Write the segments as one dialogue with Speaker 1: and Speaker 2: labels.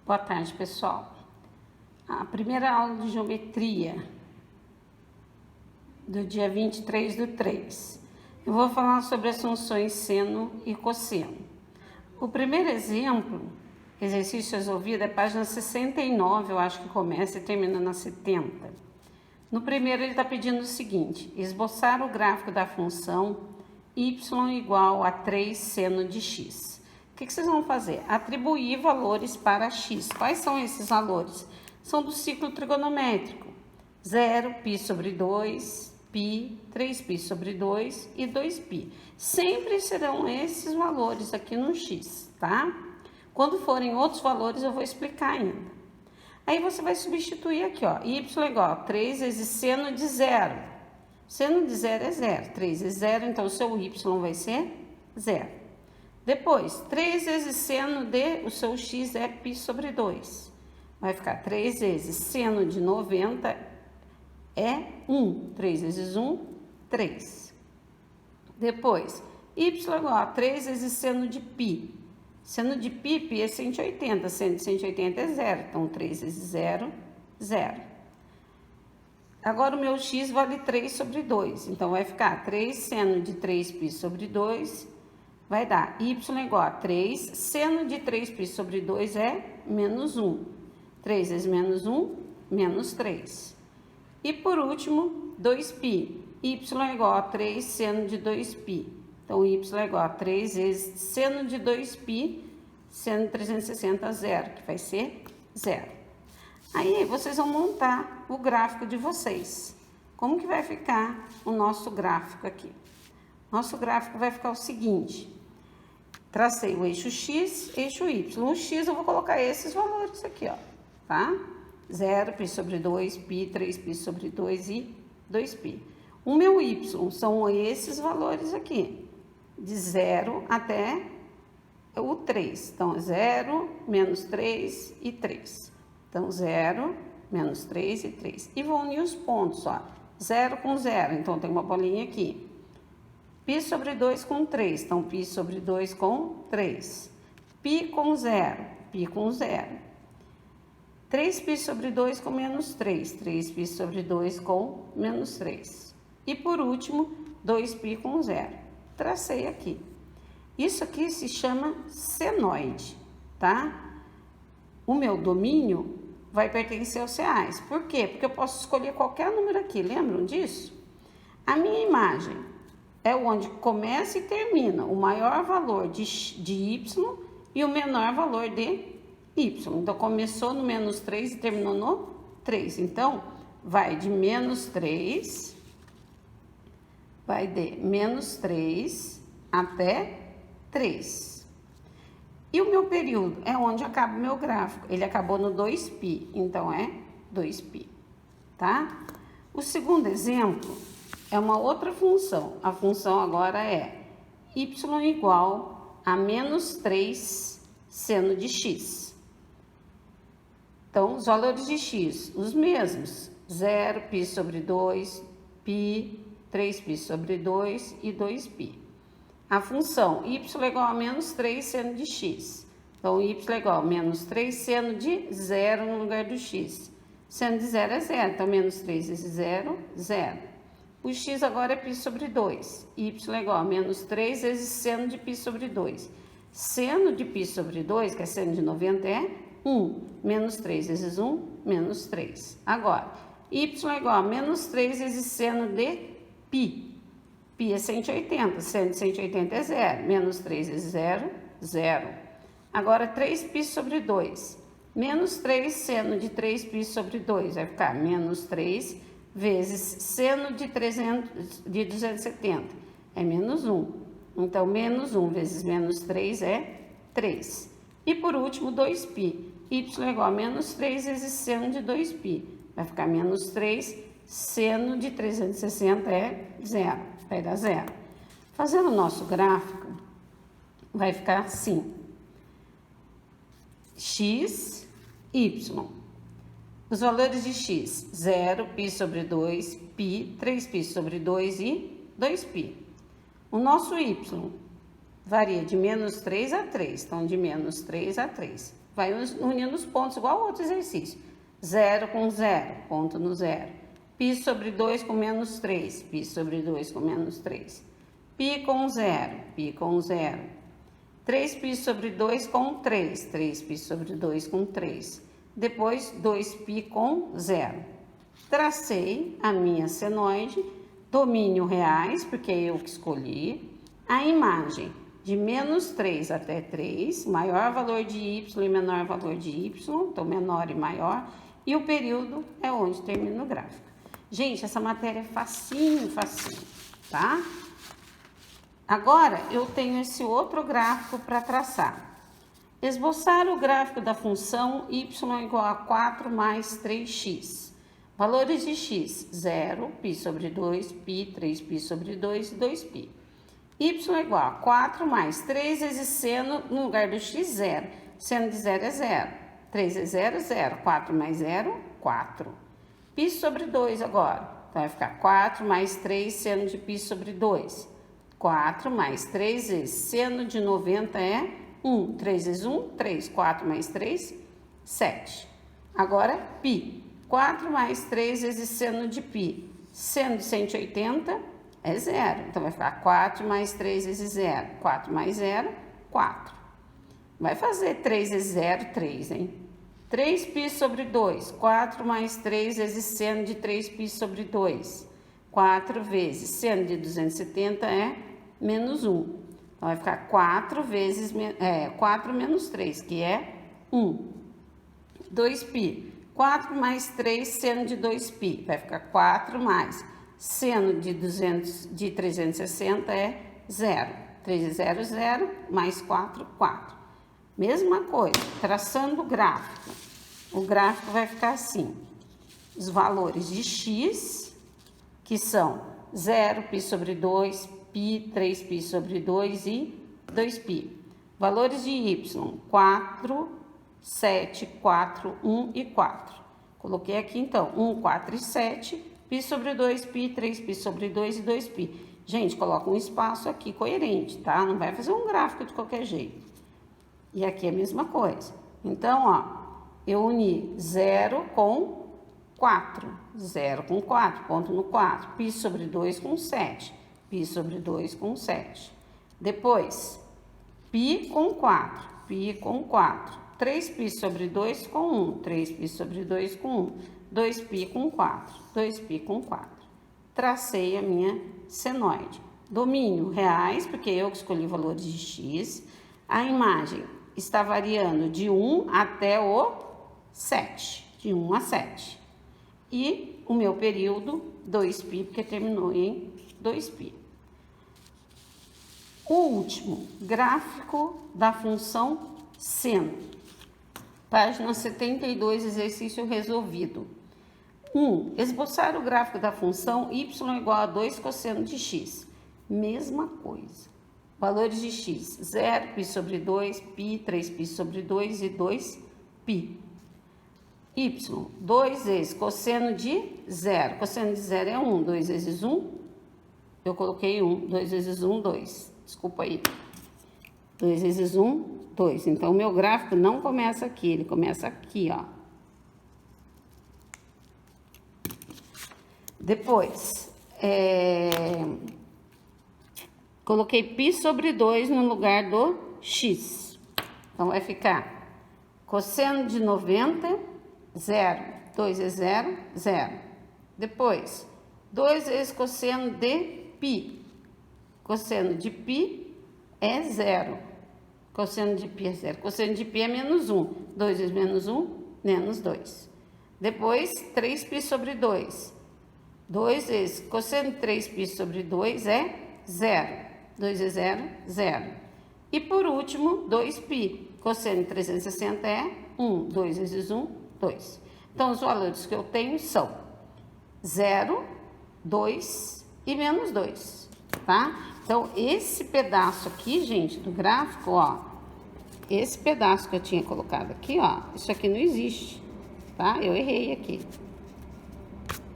Speaker 1: Boa tarde, pessoal. A primeira aula de geometria do dia 23/3. Eu vou falar sobre as funções seno e cosseno. O primeiro exemplo, exercício resolvido, é página 69, eu acho que começa e termina na 70. No primeiro ele está pedindo o seguinte: esboçar o gráfico da função y igual a 3 seno de x. O que vocês vão fazer? Atribuir valores para x. Quais são esses valores? São do ciclo trigonométrico. 0, π sobre 2, π, 3π sobre 2 e 2π. Sempre serão esses valores aqui no x, tá? Quando forem outros valores eu vou explicar ainda. Aí você vai substituir aqui, ó, y igual a 3 vezes seno de 0. Seno de 0 é 0, 3 vezes 0, então o seu y vai ser 0. Depois, 3 vezes seno de, o seu x é π sobre 2. Vai ficar 3 vezes seno de 90 é 1. 3 vezes 1, 3. Depois, y igual a 3 vezes seno de π. Seno de π é 180. Seno de 180 é 0. Então, 3 vezes 0, 0. Agora, o meu x vale 3 sobre 2. Então, vai ficar 3 seno de 3π sobre 2. Vai dar y igual a 3, seno de 3π sobre 2 é menos 1. 3 vezes menos 1, menos 3. E por último, 2π. Y igual a 3 seno de 2π. Então, y igual a 3 vezes seno de 2π, seno de 360, 0, que vai ser 0. Aí, vocês vão montar o gráfico de vocês. Como que vai ficar o nosso gráfico aqui? Nosso gráfico vai ficar o seguinte: tracei o eixo x, eixo y. O x eu vou colocar esses valores aqui, ó, tá? 0, π sobre 2, π, 3π sobre 2 e 2π. O meu y são esses valores aqui, de 0 até o 3. Então, 0, menos 3 e 3. Então, 0, menos 3 e 3. E vou unir os pontos, ó. 0 com 0, então tem uma bolinha aqui. Π sobre 2 com 3, então π sobre 2 com 3. Π com 0, π com 0. 3π sobre 2 com menos 3, 3π sobre 2 com menos 3. E por último, 2π com 0. Tracei aqui. Isso aqui se chama senoide, tá? O meu domínio vai pertencer aos reais. Por quê? Porque eu posso escolher qualquer número aqui, lembram disso? A minha imagem é onde começa e termina o maior valor de y e o menor valor de y. Então, começou no menos 3 e terminou no 3. Então, vai de menos 3, vai de menos 3 até 3. E o meu período é onde acaba o meu gráfico. Ele acabou no 2π, então é 2π, tá? O segundo exemplo é uma outra função. A função agora é y igual a menos 3 seno de x. Então, os valores de x, os mesmos. 0, π sobre 2, π, 3π sobre 2 e 2π. A função y igual a menos 3 seno de x. Então, y igual a menos 3 seno de 0 no lugar do x. Seno de 0 é 0, então menos 3 vezes 0, 0. O x agora é π sobre 2. Y igual a menos 3 vezes seno de π sobre 2. Seno de π sobre 2, que é seno de 90, é 1. Menos 3 vezes 1, menos 3. Agora, y igual a menos 3 vezes seno de π. Π é 180. Seno de 180 é 0. Menos 3 vezes 0, 0. Agora, 3π sobre 2. Menos 3 seno de 3π sobre 2. Vai ficar menos 3 vezes seno de 270, é menos 1. Então, menos 1 vezes menos 3 é 3. E por último, 2π. Y igual a menos 3 vezes seno de 2π. Vai ficar menos 3, seno de 360 é 0. Vai dar 0. Fazendo o nosso gráfico, vai ficar assim: x, y. Os valores de x, 0, π sobre 2, π, 3π sobre 2 e 2π. O nosso y, varia de menos 3 a 3. Então, de menos 3 a 3. Vai unindo os pontos igual ao outro exercício. 0 com 0, ponto no 0. Π sobre 2 com menos 3, π sobre 2 com menos 3. Π com 0, π com 0. 3π sobre 2 com 3, 3π sobre 2 com 3. Depois, 2π com 0. Tracei a minha senoide, domínio reais, porque é eu que escolhi. A imagem de menos 3 até 3, maior valor de y e menor valor de y, então menor e maior. E o período é onde termina o gráfico. Gente, essa matéria é facinho, facinho, tá? Agora, eu tenho esse outro gráfico para traçar. Esboçar o gráfico da função y igual a 4 mais 3x. Valores de x, 0, π sobre 2, π, 3π sobre 2 e 2π. Y igual a 4 mais 3 vezes seno, no lugar do x, 0. Seno de 0 é 0. 3 é 0, 0. 4 mais 0, 4. Π sobre 2 agora. Então, vai ficar 4 mais 3 seno de π sobre 2. 4 mais 3 vezes seno de 90 é 1. 3 vezes 1, 3. 4 mais 3, 7. Agora, π. 4 mais 3 vezes seno de π. Seno de 180 é 0. Então, vai ficar 4 mais 3 vezes 0. 4 mais 0, 4. Vai fazer 3 vezes 0, 3, hein? 3π sobre 2. 4 mais 3 vezes seno de 3π sobre 2. 4 vezes seno de 270 é menos 1. Então, vai ficar 4 vezes 4 menos 3, que é 1. 2π. 4 mais 3 seno de 2π. Vai ficar 4 mais seno de 360 é 0. 3 vezes 0, 0. Mais 4, 4. Mesma coisa, traçando o gráfico. O gráfico vai ficar assim. Os valores de x, que são 0, π sobre 2, π, 3π sobre 2 e 2π. Valores de y, 4, 7, 4, 1 e 4. Coloquei aqui, então, 1, 4 e 7, π sobre 2, π, 3π sobre 2 e 2π. Gente, coloca um espaço aqui coerente, tá? Não vai fazer um gráfico de qualquer jeito. E aqui é a mesma coisa. Então, ó, eu uni 0 com 4. 0 com 4, ponto no 4. Π sobre 2 com 7. Π sobre 2 com 7. Depois, π com 4. Π com 4. 3π sobre 2 com 1. 3π sobre 2 com 1. 2π com 4. 2π com 4. Tracei a minha senoide. Domínio reais, porque eu que escolhi valores de x. A imagem está variando de 1 até o 7, de 1 a 7. E o meu período, 2π, porque terminou em 2π. O último, gráfico da função seno. Página 72, exercício resolvido. 1. Esboçar o gráfico da função y igual a 2 cosseno de x. Mesma coisa. Valores de x, 0, π sobre 2, π, 3π sobre 2 e 2π. Y, 2 vezes cosseno de 0. Cosseno de 0 é 1. 2 vezes 1, eu coloquei 1. 2 vezes 1, 2. Desculpa aí. 2 vezes 1, 2. Então, o meu gráfico não começa aqui, ele começa aqui, ó. Depois, coloquei π sobre 2 no lugar do x. Então, vai ficar cosseno de 90, 0. 2 vezes 0, 0. Depois, 2 vezes cosseno de π. Cosseno de π é 0. Cosseno de π é 0. Cosseno de π é menos 1. 2 vezes menos 1, menos 2. Depois, 3π sobre 2. 2 vezes cosseno de 3π sobre 2 é 0. 2 vezes 0, 0. E por último, 2π. Cosseno de 360 é 1. 2 vezes 1, 2. Então, os valores que eu tenho são 0, 2 e menos 2, tá? Então, esse pedaço aqui, gente, do gráfico, ó, esse pedaço que eu tinha colocado aqui, ó, isso aqui não existe, tá? Eu errei aqui,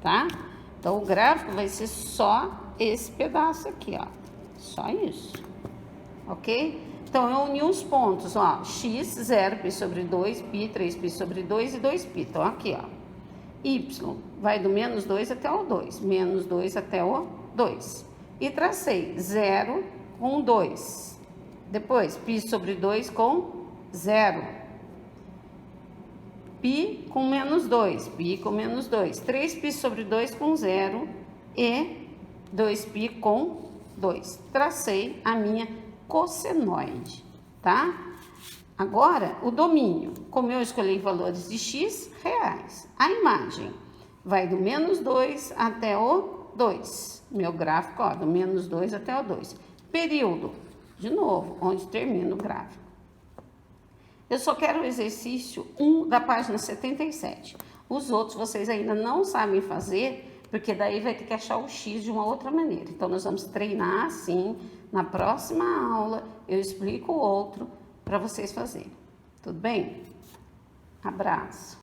Speaker 1: tá? Então, o gráfico vai ser só esse pedaço aqui, ó, só isso, ok? Então, eu uni os pontos, ó, x, 0, π sobre 2, π, 3π sobre 2 e 2π. Então, aqui, ó, y vai do menos 2 até o 2, menos 2 até o 2. E tracei 0 com 2. Depois, π sobre 2 com 0. π com menos 2, π com menos 2. 3π sobre 2 com 0 e 2π com 2. Tracei a minha cossenoide, tá? Agora, o domínio. Como eu escolhi valores de x reais, a imagem vai do menos 2 até o 2. Meu gráfico, ó, do menos 2 até o 2. Período, de novo, onde termina o gráfico. Eu só quero o exercício 1 da página 77. Os outros vocês ainda não sabem fazer, porque daí vai ter que achar o x de uma outra maneira. Então, nós vamos treinar assim. Na próxima aula, eu explico o outro para vocês fazerem. Tudo bem? Abraço.